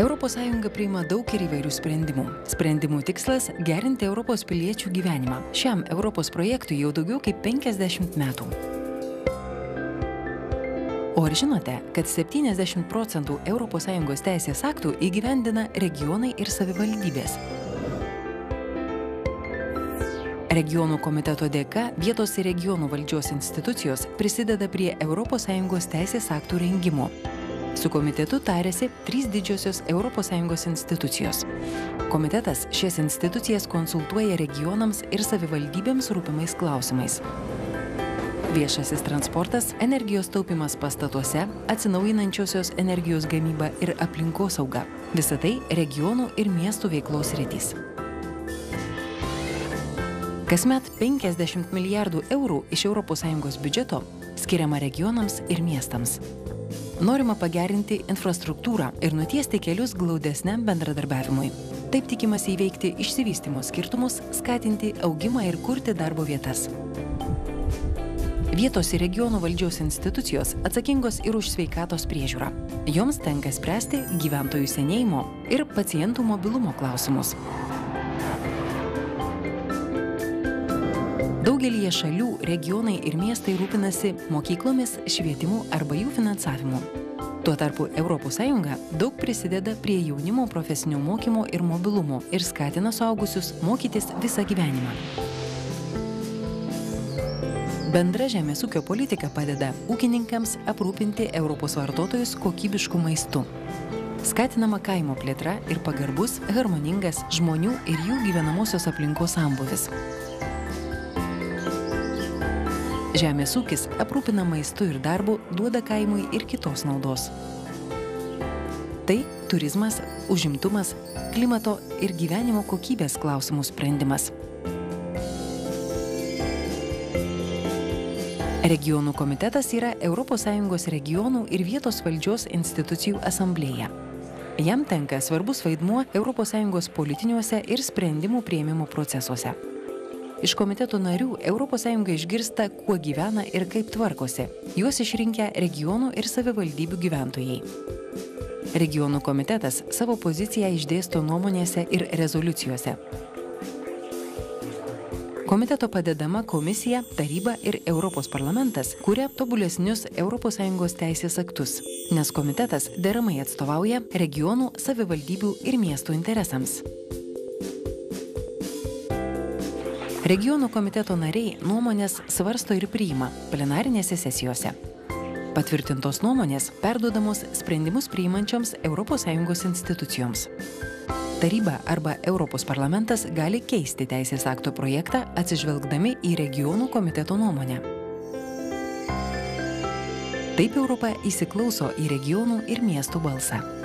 Europos Sąjunga priima daug ir įvairių sprendimų. Sprendimų tikslas – gerinti Europos piliečių gyvenimą. Šiam Europos projektui jau daugiau kaip 50 metų. O ar žinote, kad 70% Europos Sąjungos teisės aktų įgyvendina regionai ir savivaldybės? Regionų komiteto dėka vietos ir regionų valdžios institucijos prisideda prie Europos Sąjungos teisės aktų rengimo. Su komitetu tarėsi 3 didžiosios Europos Sąjungos institucijos. Komitetas šias institucijas konsultuoja regionams ir savivaldybėms rūpimais klausimais. Viešasis transportas, energijos taupimas pastatuose, atsinaujinančiosios energijos gamyba ir aplinkosauga. Visa tai regionų ir miestų veiklos sritys. Kasmet 50 milijardų eurų iš Europos Sąjungos biudžeto skiriama regionams ir miestams. Norima pagerinti infrastruktūrą ir nutiesti kelius glaudesniam bendradarbiavimui. Taip tikimasi įveikti išsivystymo skirtumus, skatinti augimą ir kurti darbo vietas. Vietos ir regionų valdžios institucijos atsakingos ir už sveikatos priežiūrą. Joms tenka spręsti gyventojų senėjimo ir pacientų mobilumo klausimus. Daugelyje šalių regionai ir miestai rūpinasi mokyklomis, švietimu arba jų finansavimu. Tuo tarpu Europos Sąjunga daug prisideda prie jaunimo profesinio mokymo ir mobilumo ir skatina suaugusius mokytis visą gyvenimą. Bendra žemės ūkio politika padeda ūkininkams aprūpinti Europos vartotojus kokybišku maistu. Skatinama kaimo plėtra ir pagarbus, harmoningas žmonių ir jų gyvenamosios aplinkos sambūvis. Žemės ūkis aprūpina maistu ir darbu, duoda kaimui ir kitos naudos. Tai turizmas, užimtumas, klimato ir gyvenimo kokybės klausimų sprendimas. Regionų komitetas yra Europos Sąjungos regionų ir vietos valdžios institucijų asamblėja. Jam tenka svarbus vaidmuo Europos Sąjungos politiniuose ir sprendimų priėmimo procesuose. Iš komiteto narių Europos Sąjunga išgirsta, kuo gyvena ir kaip tvarkosi. Juos išrinkę regionų ir savivaldybių gyventojai. Regionų komitetas savo poziciją išdėsto nuomonėse ir rezoliucijose. Komiteto padedama komisija, taryba ir Europos parlamentas kuria tobulesnius Europos Sąjungos teisės aktus, nes komitetas deramai atstovauja regionų, savivaldybių ir miestų interesams. Regionų komiteto nariai nuomonės svarsto ir priima plenarinėse sesijose. Patvirtintos nuomonės perduodamos sprendimus priimančioms Europos Sąjungos institucijoms. Taryba arba Europos parlamentas gali keisti teisės akto projektą atsižvelgdami į regionų komiteto nuomonę. Taip Europa įsiklauso į regionų ir miestų balsą.